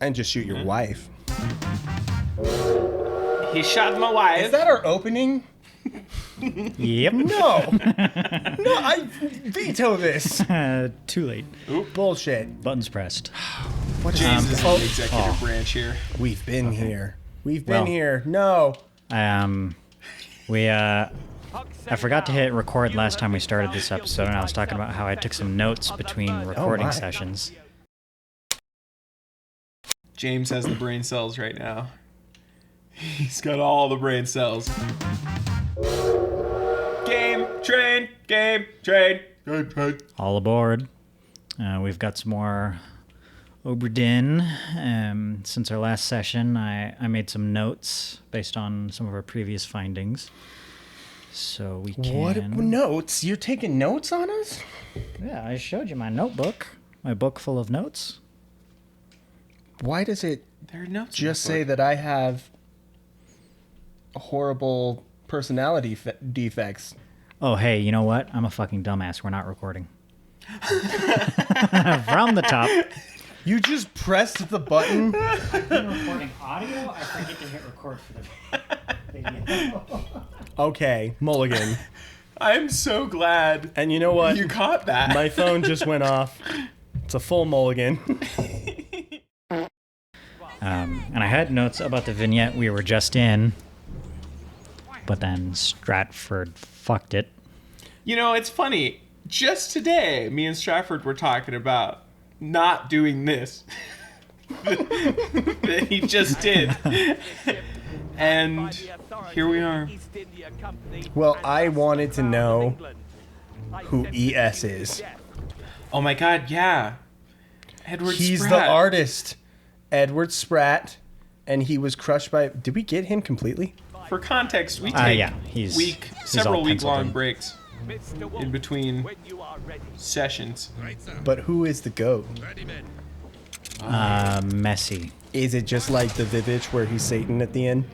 And just shoot your wife. He shot my wife. Is that our opening? Yep. No. No, I veto this. Too late. Bullshit. Buttons pressed. What is James is the executive branch here. We've been here. We've been here. No. I forgot to hit record last time we started this episode, and I was talking about how I took some notes between recording sessions. James has the brain cells right now. He's got all the brain cells. Game train. All aboard. We've got some more Obra Dinn. Since our last session, I made some notes based on some of our previous findings. So we can... What notes? You're taking notes on us? Yeah, I showed you my notebook. My book full of notes. Why does it There are notes just say that I have horrible personality defects? Oh, hey, you know what? I'm a fucking dumbass. We're not recording. From the top. You just pressed the button? I've been recording audio. I forget to hit record for the video. Okay, Mulligan. I'm so glad. And you know what? You caught that. My phone just went off. It's a full Mulligan. And I had notes about the vignette we were just in, but then Stratford fucked it. You know, it's funny. Just today, me and Stratford were talking about not doing this. That he just did. And here we are. Well, I wanted to know who ES is. Oh my god, yeah. Edward He's Spratt. the artist, Edward Spratt, and he was crushed by... Did we get him completely? For context, we take he's several all week-long penciled in. breaks in between sessions. But who is the GOAT? Messy. Is it just like the Vivitch where he's Satan at the end?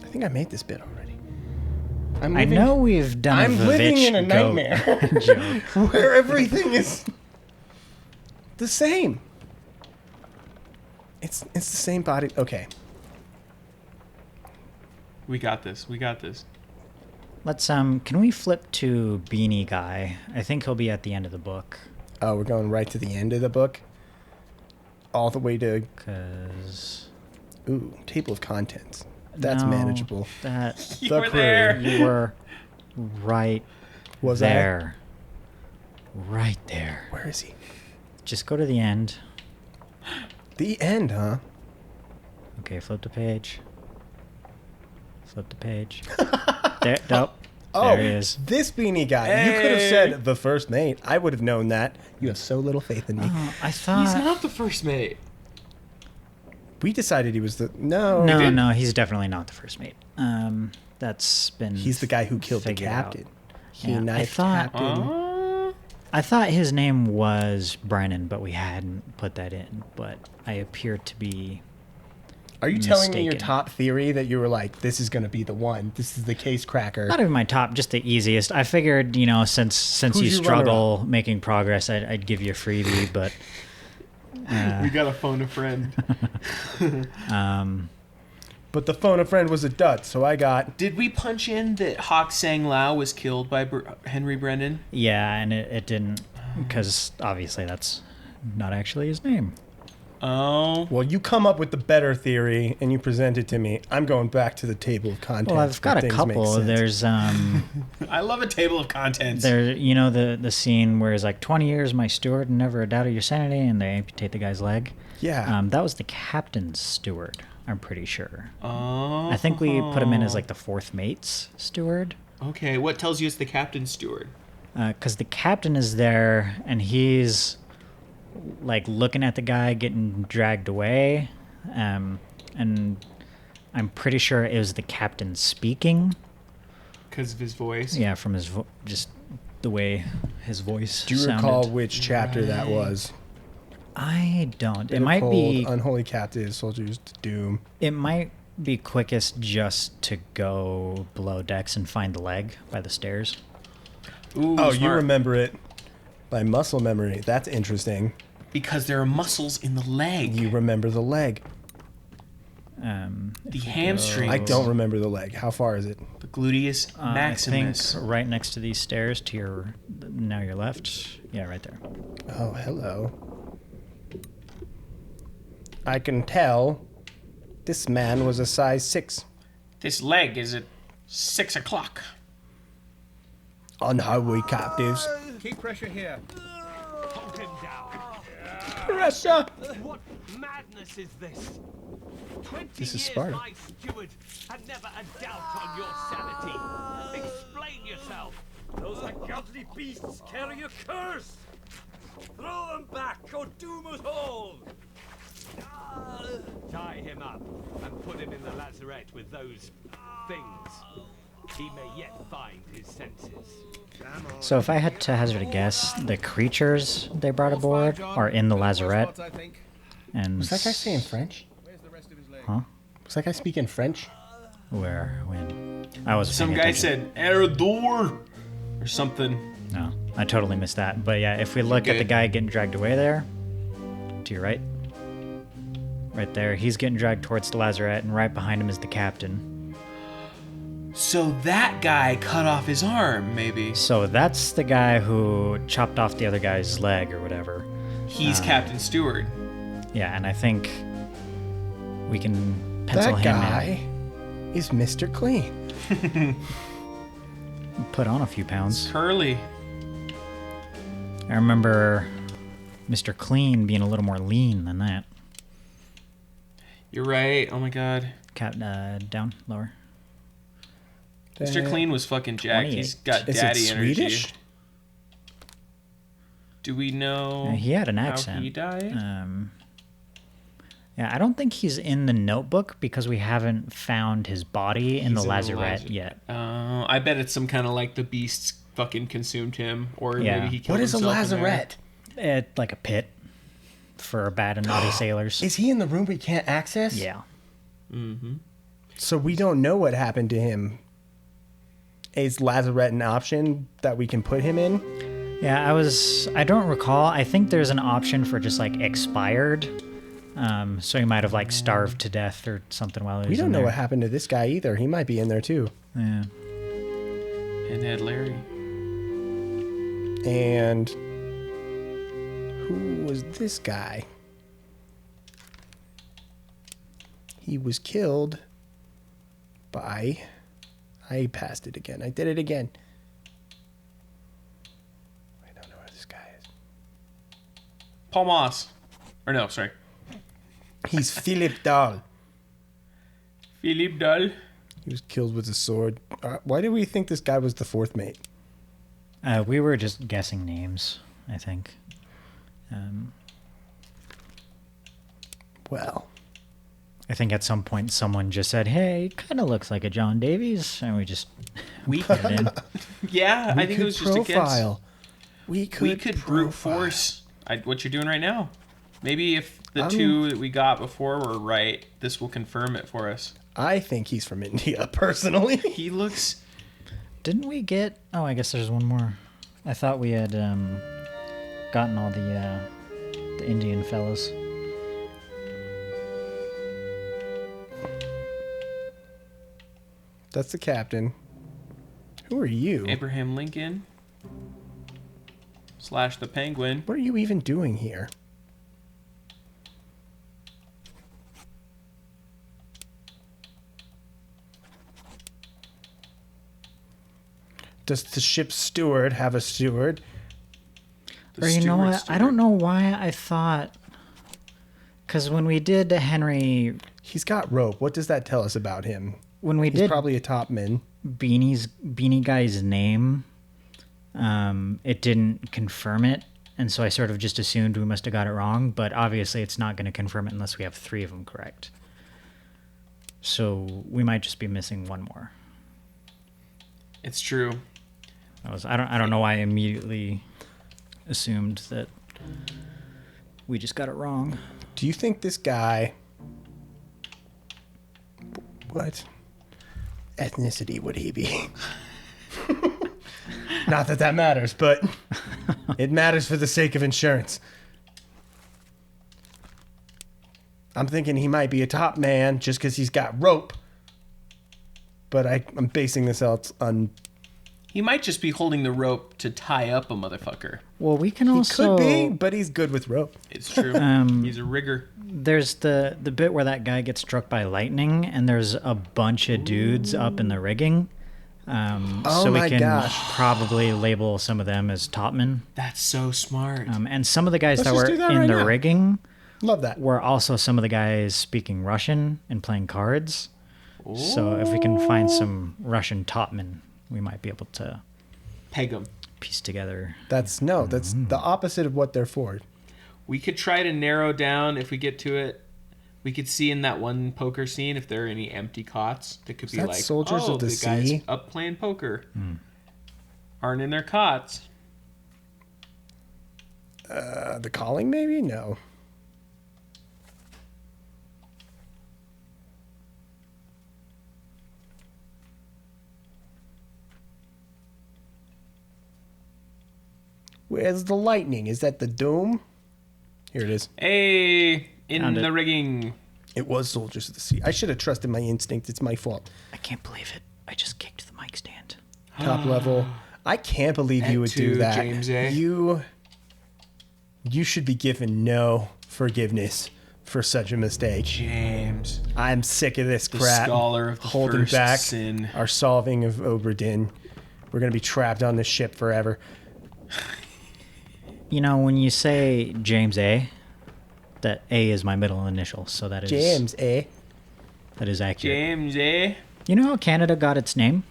I think I made this bit already. I know we've done I'm a living Vivitch in a goat nightmare joke. where everything is the same. It's the same body. Okay. We got this. Let's can we flip to Beanie Guy? I think he'll be at the end of the book. Oh, we're going right to the end of the book? All the way to... Cause Ooh, table of contents. That's manageable. That You The were crew. there. you were right Was there. Right there. Where is he? Just go to the end. The end, huh? Okay, flip the page. Flip the page. There, nope. Oh, There he is. this Beanie Guy. You could have said the first mate. I would have known that. You have so little faith in me. Oh, I thought. He's not the first mate. We decided he was the... No. No, he's definitely not the first mate. That's been. He's the guy who killed the figured out. captain. He Yeah, knifed I thought- Captain. I thought his name was Brennan, but we hadn't put that in. But I appear to be. Are you telling me your mistaken. top theory that you were like, this is going to be the one? This is the case cracker. Not even my top, just the easiest. I figured, since Who's you your struggle making progress, I'd give you a freebie, but We gotta phone a friend. But the phone a friend was a dud, so I got... Did we punch in that Hawk Sang Lao was killed by Henry Brennan? yeah, and it didn't, because obviously that's not actually his name. Oh. Well, you come up with the better theory, and you present it to me. I'm going back to the table of contents. Well, I've got where a things make couple. sense. There's I love a table of contents. the scene where it's like 20 years my steward and never a doubt of your sanity, and they amputate the guy's leg. Yeah. That was the captain's steward, I'm pretty sure. Oh. I think we put him in as like the fourth mate's steward. Okay, what tells you it's the captain's steward? Because the captain is there and he's like looking at the guy getting dragged away, and I'm pretty sure it was the captain speaking. Because of his voice? Yeah, from his just the way his voice Do you sounded. recall which chapter that was? I don't. Bitter It might cold, be. Unholy captives, soldiers to doom. It might be quickest just to go below decks and find the leg by the stairs. Ooh, Oh, you smart. remember it by muscle memory. That's interesting. Because there are muscles in the leg. You remember the leg. The hamstring. I don't remember the leg. How far is it? The gluteus maximus. I think right next to these stairs to your left. Yeah, right there. Oh, hello. I can tell this man was a size 6. This leg is at 6 o'clock. Unholy captives. Keep pressure here. Hold him down. Pressure! What madness is this? 20 This is years Sparta. my steward, and never a doubt on your sanity. Explain yourself. Those ungodly beasts carry a curse! Throw them back or doom us all! Tie him up and put him in the lazarette with those things. He may yet find his senses. So if I had to hazard a guess, the creatures they brought aboard are in the lazarette. And Was that guy saying French? Where's the rest of his leg? Huh? Was that guy speaking French? Where? When? I was. Some guy said Erador or something. No, I totally missed that. But yeah, if we look at the Good. guy getting dragged away there, to your right, right there, he's getting dragged towards the lazarette, and right behind him is the captain. So that guy cut off his arm, maybe. So that's the guy who chopped off the other guy's leg or whatever. He's Captain Stewart. Yeah, and I think we can pencil That him guy is Mr. Clean. in. Put on a few pounds. Curly. I remember Mr. Clean being a little more lean than that. You're right. Oh my god. Down, lower. Mr. Clean was fucking jacked. He's got Is daddy it energy. Swedish? Do we know He had an how accent. he died? Yeah, I don't think he's in the notebook because we haven't found his body in the He's lazarette yet. I bet it's some kind of like the beasts fucking consumed him, or Yeah. maybe he killed What is a himself in there. lazarette? Like a pit for bad and naughty sailors. Is he in the room we can't access? Yeah. So we don't know what happened to him. Is lazarette an option that we can put him in? Yeah, I don't recall. I think there's an option for just like expired. So he might have like starved to death or something while he was We don't in know there. what happened to this guy either. He might be in there too. Yeah. And Ed Larry. And who was this guy? He was killed by... I passed it again. I did it again. I don't know where this guy is. Paul Moss. Or no, sorry. He's Philip Dahl. Philippe Dahl. He was killed with a sword. Why do we think this guy was the fourth mate? We were just guessing names, I think. Well, I think at some point someone just said, "Hey, kind of looks like a John Davies," and we just We put it in. Yeah, I think it was just a guess. profile. We could brute profile. force what you're doing right now. Maybe if the two that we got before were right, this will confirm it for us. I think he's from India, personally. He looks... Didn't we get? Oh, I guess there's one more. I thought we had gotten all the Indian fellas. That's the captain. Who are you? Abraham Lincoln / the Penguin. What are you even doing here? Does the ship's steward have a steward? Or you know what? I don't know why I thought. Because when we did Henry, He's got rope. What does that tell us about him? when we He's did probably a top man. Beanie Guy's name, it didn't confirm it, and so I sort of just assumed we must have got it wrong. But obviously, it's not going to confirm it unless we have 3 of them correct. So we might just be missing one more. It's true. I don't know why I immediately assumed that we just got it wrong. Do you think this guy... What ethnicity would he be? Not that that matters, but it matters for the sake of insurance. I'm thinking he might be a top man just because he's got rope. But I'm basing this out on... He might just be holding the rope to tie up a motherfucker. Well, we can He also... could be, but he's good with rope. It's true. He's a rigger. There's the bit where that guy gets struck by lightning, and there's a bunch of dudes up in the rigging. So we can probably label some of them as topmen. That's so smart. And some of the guys Let's that just were do that in right the now. rigging Love that. were also some of the guys speaking Russian and playing cards. Ooh. So if we can find some Russian topmen, we might be able to Peg him. piece together. That's the opposite of what they're for. We could try to narrow down if we get to it. We could see in that one poker scene if there are any empty cots that could be that like, Soldiers of the guys Sea? up playing poker aren't in their cots. The Calling, maybe? No. Where's the lightning? Is that the Doom? Here it is. Hey, in Found the it. rigging. It was Soldiers of the Sea. I should have trusted my instinct. It's my fault. I can't believe it. I just kicked the mic stand. Top level. I can't believe you would do At two, that. James A. You should be given no forgiveness for such a mistake. James. I'm sick of this The crap. scholar of the holding first back sin. our solving of Obra Dinn. We're gonna be trapped on this ship forever. You know, when you say James A, that A is my middle initial, so that is James, eh? that is accurate. James, eh? You know how Canada got its name?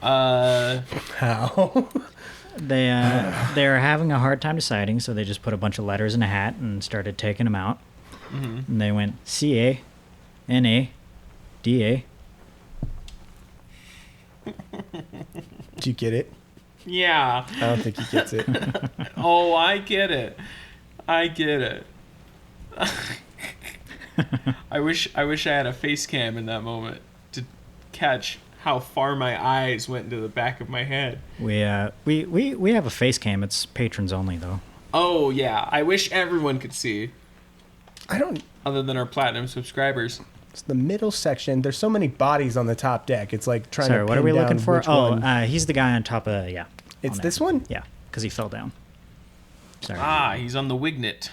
How? They were having a hard time deciding, so they just put a bunch of letters in a hat and started taking them out. And they went CA, NA, DA. Did you get it? Yeah. I don't think he gets it. Oh, I get it. I get it. I wish I had a face cam in that moment to catch how far my eyes went into the back of my head. We have a face cam. It's patrons only though. Oh yeah, I wish everyone could see, I don't. other than our platinum subscribers. It's the middle section. There's so many bodies on the top deck. It's like trying Sorry, to. what are pin we down looking for? which Oh, one. he's the guy on top of It's on this that. one. Yeah, because he fell down. Sorry. Ah, he's on the Wignet.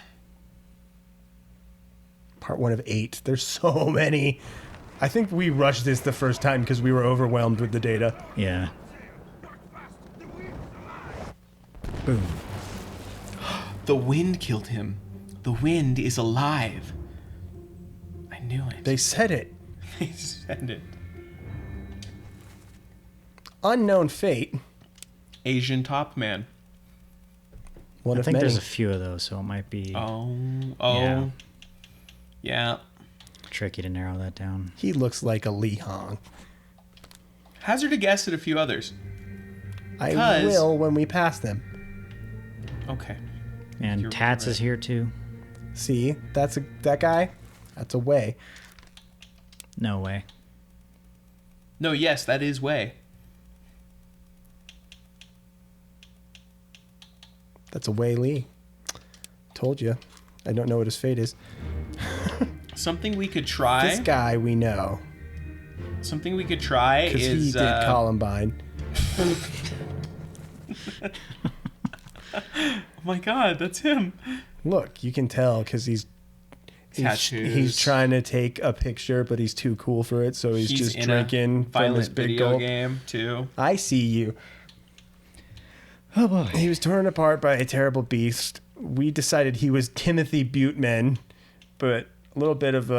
Part 1 of 8. There's so many. I think we rushed this the first time because we were overwhelmed with the data. Yeah. Boom. The wind killed him. The wind is alive. I knew it. They said it. They said it. Unknown fate. Asian top man. One I of think many. there's a few of those, so it might be Oh. Yeah. tricky to narrow that down. He looks like a Li Hong. Hazard a guess at a few others. I 'Cause- will when we pass them. Okay. And You're Tats right. is here too. See, that guy. That's a way. No way. No, yes, that is Way. That's a Wei Li. Told you. I don't know what his fate is. Something we could try. This guy we know Something we could try because is he did Columbine. Oh my god, that's him. Look, you can tell because he's Tattoos. trying to take a picture, but he's too cool for it, so he's just in drinking a from violent his big video gulp. game too. I see you. Oh boy. He was torn apart by a terrible beast. We decided he was Timothy Buteman, but a little bit of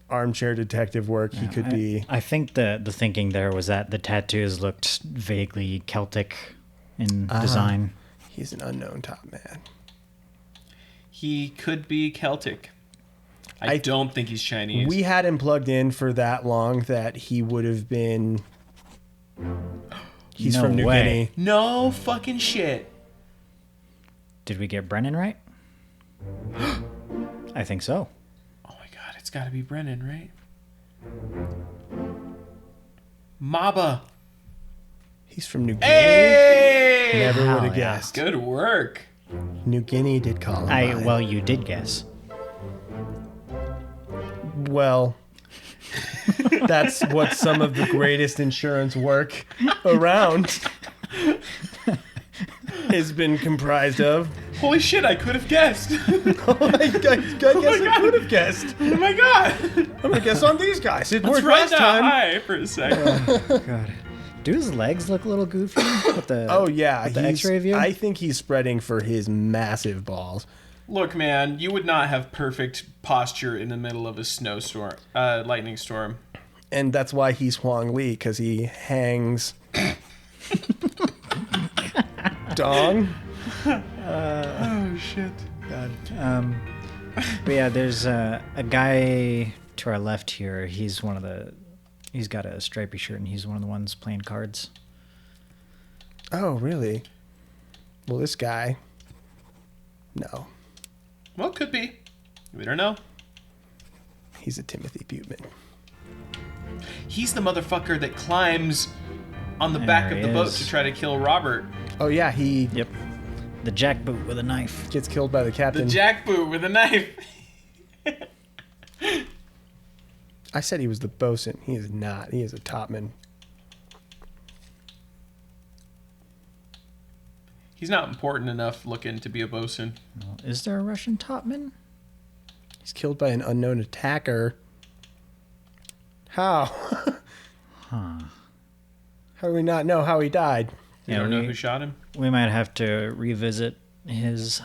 armchair detective work. He could be. I think the thinking there was that the tattoos looked vaguely Celtic in design. He's an unknown top man. He could be Celtic. I don't think he's Chinese. We had him plugged in for that long that he would have been. He's No from New way. Guinea. No fucking shit. Did we get Brennan right? I think so. Oh my god, it's gotta be Brennan, right? Maba. He's from New Guinea. Hey! Never would Hell have yeah. guessed. Good work. New Guinea did Columbine. Well, you did guess. Well, that's what some of the greatest insurance work around has been comprised of. Holy shit, I could have guessed. I could have guessed. Oh my god. I'm gonna guess on these guys. It Let's worked ride last that time. high for a second. God. Do his legs look a little goofy with the Oh yeah, with the X-ray view? I think he's spreading for his massive balls. Look, man, you would not have perfect posture in the middle of a snowstorm, lightning storm. And that's why he's Huang Li, because he hangs dong. Oh shit. God. But yeah, there's a guy to our left here. He's got a stripy shirt, and he's one of the ones playing cards. Oh, really? Well, this guy, no. Well, could be. We don't know. He's a Timothy Buteman. He's the motherfucker that climbs on the back There of the he boat is. to try to kill Robert. Oh, yeah, he Yep. The jackboot with a knife. gets killed by the The captain. jackboot with a knife. I said he was the bosun. He is not. He is a topman. He's not important enough looking to be a bosun. Well, is there a Russian topman? He's killed by an unknown attacker. How? Huh. How do we not know how he died? You Yeah, don't know we- who shot him? We might have to revisit his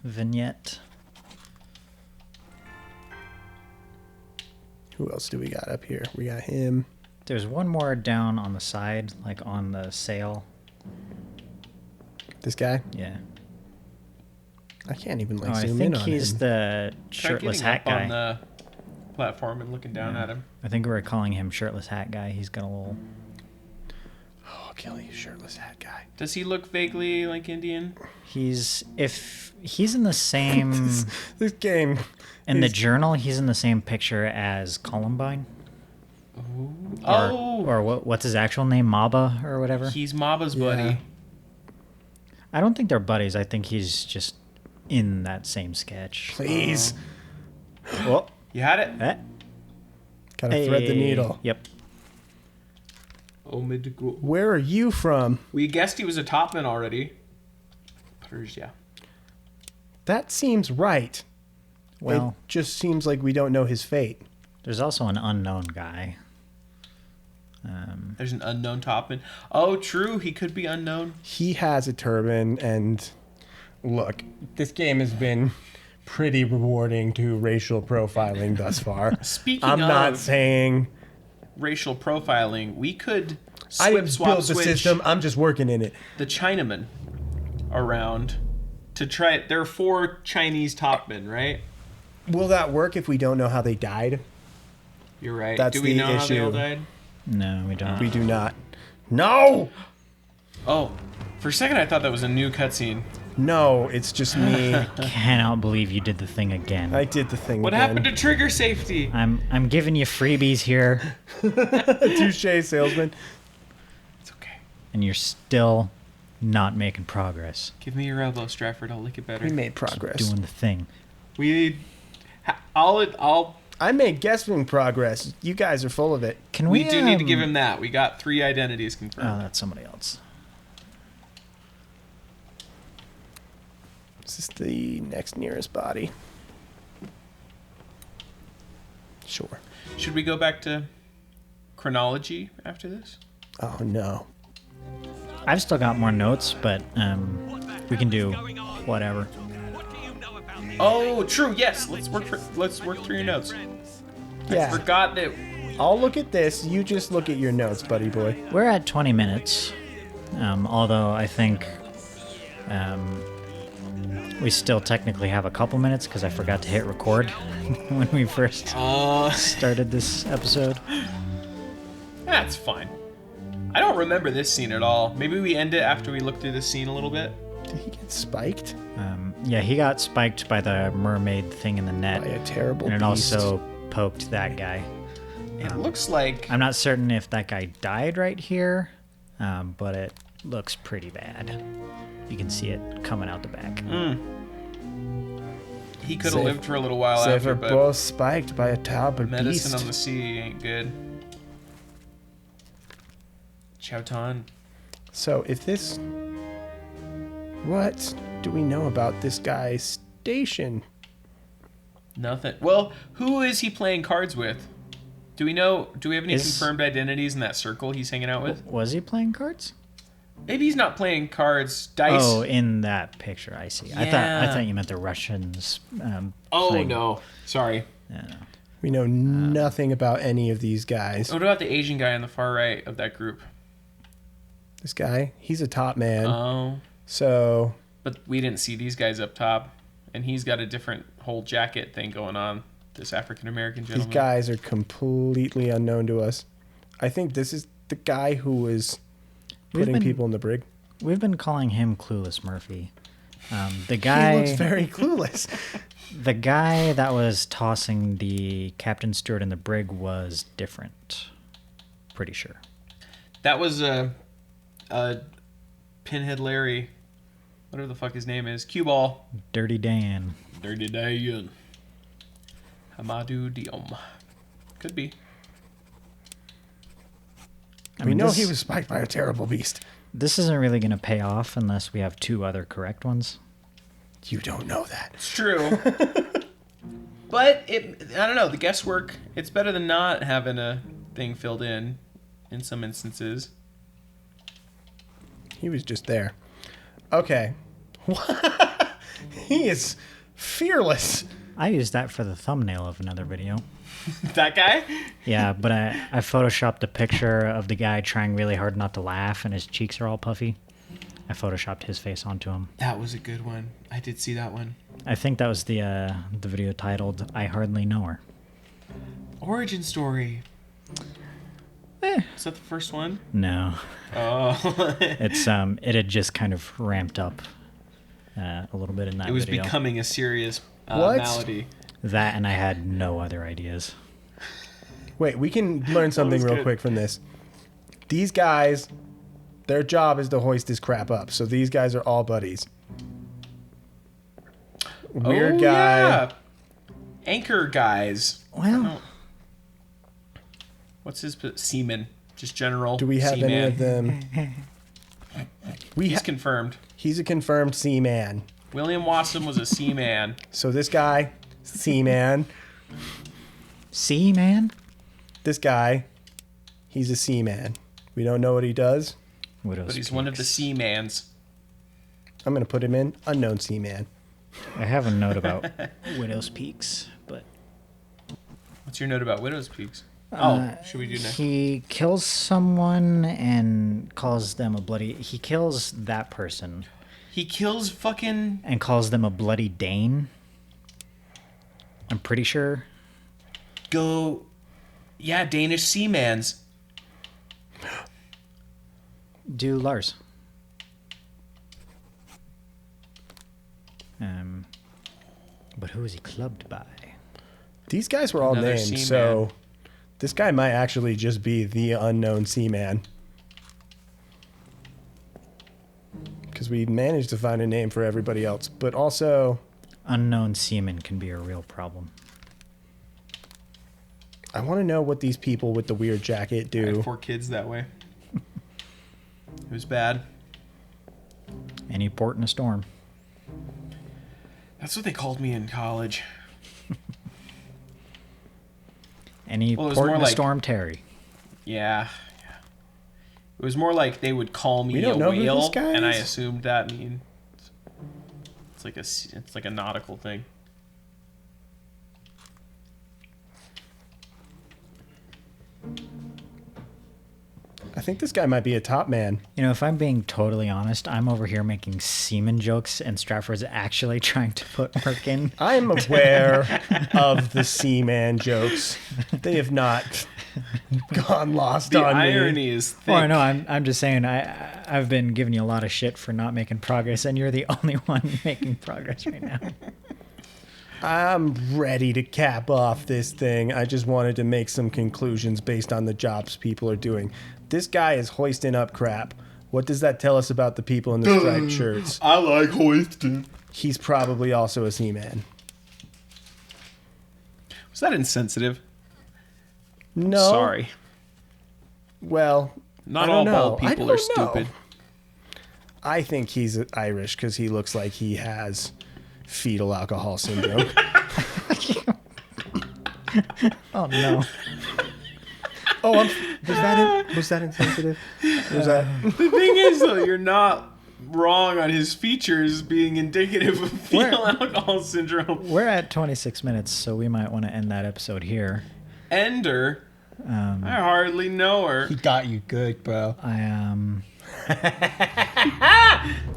vignette. Who else do we got up here? We got him. There's one more down on the side, like on the sail. This guy. Yeah. I can't even Oh, like I zoom think in on he's him. the Try shirtless getting hat up on guy. the platform and looking down at him. I think we're calling him shirtless hat guy. He's got a little. Oh, Kelly, shirtless hat guy. Does he look vaguely like Indian? If he's in the same This game. in the is- journal, he's in the same picture as Columbine. Oh, Or what's his actual name? Maba or whatever. he's Maba's Yeah. buddy. I don't think they're buddies. I think he's just in that same sketch. Please. Well, You had it? Gotta thread the needle. Yep. Oh, mid-cool. Where are you from? We guessed he was a topman already. Yeah. That seems right. Well, It just seems like we don't know his fate. there's also an unknown guy. There's an unknown topman. Oh, true. He could be unknown. He has a turban, and look, this game has been pretty rewarding to racial profiling thus far. Speaking I'm of not saying racial profiling, we could I swip, didn't swap, build the switch system. I'm just working in it. the Chinaman around to try it. There are 4 Chinese topmen, right? Will that work if we don't know how they died? You're right. That's Do we the know how they all issue. died? No, we don't. We do not. No! Oh, for a second I thought that was a new cutscene. No, it's just me. Cannot believe you did the thing again. I did the thing What again. happened to trigger safety? I'm giving you freebies here, Touche, salesman. It's okay. and you're still not making progress. Give me your elbow, Stratford. I'll lick it better. We made progress. Doing the thing. We need. I'll. I made guessing progress. You guys are full of it. Can We we? do need to give him that. We got 3 identities Oh, confirmed. that's somebody else. This is the next nearest body. Sure. Should we go back to chronology after this? Oh no. I've still got more notes, but we can do whatever. What do you know about the Oh, true. Yes. Let's work through your notes. Yeah. Forgot that. I'll look at this. You just look at your notes, buddy boy. We're at 20 minutes, although I think we still technically have a couple minutes because I forgot to hit record when we first started this episode. That's fine. I don't remember this scene at all. Maybe we end it after we look through this scene a little bit. Did he get spiked Yeah, he got spiked by the mermaid thing in the net, by a terrible and it beast? also poked that guy. It looks like. I'm not certain if that guy died right here, but it looks pretty bad. You can see it coming out the back. He could have lived for a little while They after, were but both spiked by a terrible medicine beast. on the sea ain't good. Chowton. So if this... What do we know about this guy's station? Nothing. Well, who is he playing cards with? Do we know? Do we have any Is- confirmed identities in that circle he's hanging out with? Was he playing cards? Maybe he's not playing cards. Dice. Oh, in that picture, I see. I Yeah. thought you meant the Russians. Oh, playing- no. Sorry. We know nothing about any of these guys. What about the Asian guy on the far right of that group? This guy, he's a top man. Oh. So But we didn't see these guys up top. And he's got a different whole jacket thing going on. This African American these gentleman. guys are completely unknown to us. I think this is the guy who was putting people in the brig. We've been calling him Clueless Murphy. The He guy, looks very clueless. the guy that was tossing the Captain Stewart in the brig was different. Pretty sure. That was Pinhead Larry. Whatever the fuck his name is. Cue ball. Dirty Dan. Dirty Dan. Hamadou Diom. Could be. I We mean, know this, he was spiked by a terrible beast. This isn't really going to pay off unless we have two other correct ones. You don't know that. It's true. But I don't know, the guesswork, it's better than not having a thing filled in some instances. He was just there. Okay. He is fearless. I used that for the thumbnail of another video. That guy? Yeah, but I photoshopped a picture of the guy trying really hard not to laugh and his cheeks are all puffy. I photoshopped his face onto him. That was a good one. I did see that one. I think that was the video titled "I Hardly Know Her." Origin story. Is that the first one? No, Oh. it's it had just kind of ramped up a little bit in that It was video. becoming a serious What? malady. That, and I had no other ideas. Wait, we can learn something was real good. quick from this. These guys, their job is to hoist this crap up. So these guys are all buddies. Weird guy. Yeah. Anchor guys. Well, What's his seaman? Just general. Do we have seaman. any of them? He's confirmed. He's a confirmed seaman. William Watson was a seaman. So this guy, seaman. see, man, This guy, he's a seaman. We don't know what he does. Widow's But he's one of the Peaks. seamans. I'm going to put him in unknown seaman. I have a note about Widow's Peaks, but What's your note about Widow's Peaks? Oh, should we do next? he kills someone and calls them a bloody. He kills that person He kills fucking... and calls them a bloody Dane. I'm pretty sure. Yeah, Danish seamans. Do Lars. But who is he clubbed by? These guys were all Another named, seaman. so this guy might actually just be the unknown seaman. Because we managed to find a name for everybody else, but also Unknown seaman can be a real problem. I want to know what these people with the weird jacket I had do. 4 kids that way. It was bad. Any port in a storm. That's what they called me in college. Any Well, it was port more in a like- storm, Terry. Yeah. It was more like they would call me We a don't know who whale, this guy and I is? assumed that means it's like a nautical thing. I think this guy might be a top man. You know, if I'm being totally honest, I'm over here making semen jokes, and Stratford's actually trying to put work in. I'm aware of the seaman jokes. They have not gone lost The on me. irony is thick. Oh, no, I'm just saying, I've been giving you a lot of shit for not making progress, and you're the only one making progress right now. I'm ready to cap off this thing. I just wanted to make some conclusions based on the jobs people are doing. This guy is hoisting up crap. What does that tell us about the people in the striped shirts? I like hoisting. He's probably also a seaman. Is that insensitive? No. Sorry. Well, Not I all don't bald know. I people are don't know. stupid. I think he's Irish because he looks like he has fetal alcohol syndrome. Oh no. Oh, was that insensitive? Was that? The thing is, though, you're not wrong on his features being indicative of fetal alcohol syndrome. We're at 26 minutes, so we might want to end that episode here. Ender. I hardly know her. He got you good, bro.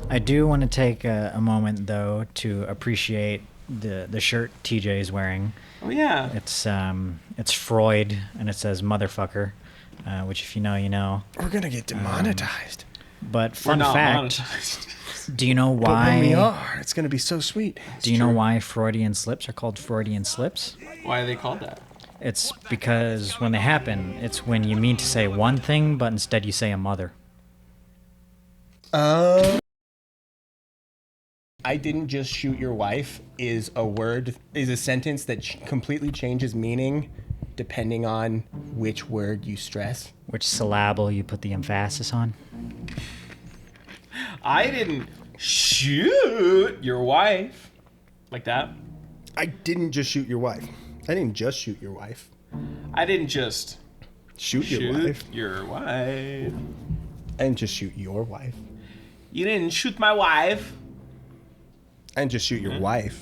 I do want to take a moment though to appreciate the shirt TJ is wearing. Oh yeah. It's Freud and it says motherfucker, which if you know, you know. We're gonna get demonetized. But We're fun not fact, monetized. do you know But when we why? are, it's gonna be so sweet. Do you know why Freudian slips are called Freudian slips? Why are they called that? It's because when they happen, it's when you mean to say one thing, but instead you say a mother. I didn't just shoot your wife is a sentence that completely changes meaning depending on which word you stress. Which syllable you put the emphasis on? I didn't shoot your wife. Like that? I didn't just shoot your wife. I didn't just shoot your wife. I didn't just Shoot your wife. your wife. I didn't just shoot your wife. You didn't shoot my wife. I didn't just shoot your wife.